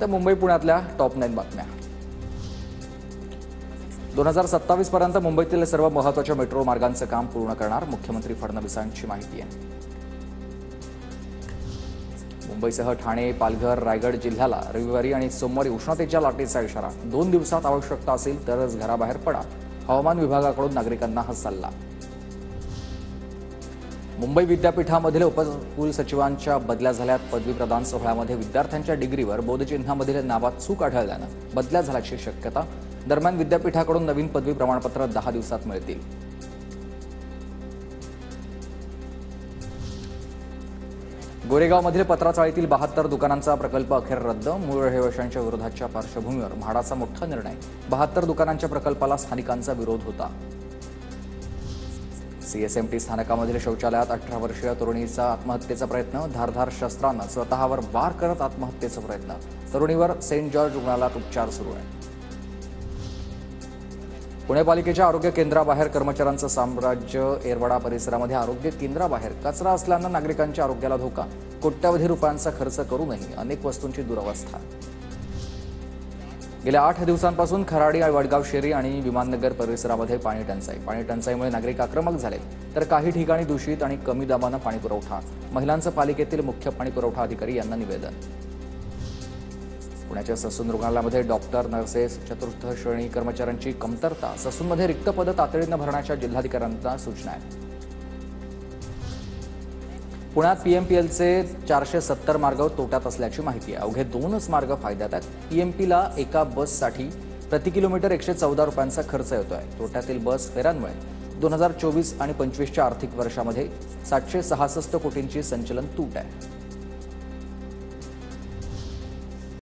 आता मुंबई पुण्यातल्या टॉप 9 बातम्या। 2027 पर्यंत मुंबईतील सर्व महत्त्वाच्या मेट्रो मार्गांचं काम पूर्ण करणार मुख्यमंत्री फडणवीसांची माहिती आहे। मुंबईसह ठाणे, पालघर, रायगड जिल्ह्याला रविवारी आणि सोमवारी उष्णतेच्या लाटेचा इशारा। 2 दिवसात आवश्यकता असेल तरच घराबाहेर पडा, हवामान विभागाकडून नागरिकांना हा सल्ला। मुंबई विद्यापीठामधील उपकुलसचिवांच्या बदल्या झाल्यात। पदवी प्रदान सोहळ्यामध्ये विद्यार्थ्यांच्या डिग्रीवर बोधचिन्हामधील नावात चूक आढळल्यानं बदल्या झाल्याची शक्यता। दरम्यान विद्यापीठाकडून नवीन पदवी प्रमाणपत्र 10 दिवसात मिळतील। गोरेगावमधील पत्राचाळीतील 72 दुकानांचा प्रकल्प अखेर रद्द। मूळ रहिवाशांच्या विरोधाच्या पार्श्वभूमीवर म्हाडाचा मोठा निर्णय। 72 दुकानांच्या प्रकल्पाला स्थानिकांचा विरोध होता। सीएसएमटी स्थानकामधील शौचालयात 18 वर्षीय तरुणीचा आत्महत्येचा प्रयत्न। धारधार शस्त्रानं स्वतःवर वार करत आत्महत्येचा प्रयत्न। तरुणीवर सेंट जॉर्ज रुग्णालयात उपचार सुरू आहे। पुणे पालिकेच्या आरोग्य केंद्राबाहेर कर्मचाऱ्यांचं साम्राज्य। येरवडा परिसरामध्ये आरोग्य केंद्राबाहेर कचरा असल्यानं नागरिकांच्या आरोग्याला धोका। कोट्यवधी रुपयांचा खर्च करूनही अनेक वस्तूंची दुरवस्था। गेल्या 8 दिवसांपासून खराडी, वडगाव शेरी आणि विमाननगर परिसरामध्ये पाणी टंचाई। पाणी टंचाईमुळे नागरिक आक्रमक झाले, तर काही ठिकाणी दूषित आणि कमी दाबानं पाणी पुरवठा। महिलांचं पालिकेतील मुख्य पाणी पुरवठा अधिकारी यांना निवेदन। पुण्याच्या ससून रुग्णालयामध्ये डॉक्टर, नर्सेस, चतुर्थ श्रेणी कर्मचाऱ्यांची कमतरता। ससूनमध्ये रिक्त पदं तातडीनं भरण्याच्या जिल्हाधिकाऱ्यांना सूचना आहेत। पुण्यात पीएमपीएलचे 470 मार्ग तोट्यात असल्याची माहिती आहे। अवघे 2च मार्ग फायद्यात आहेत। पीएमपीला एका बससाठी प्रति किलोमीटर 114 रुपयांचा खर्च येतोय। तोट्यातील बस फेऱ्यांमुळे 2024 आणि 25च्या आर्थिक वर्षामध्ये 766 कोटींची संचलन तूट आहे।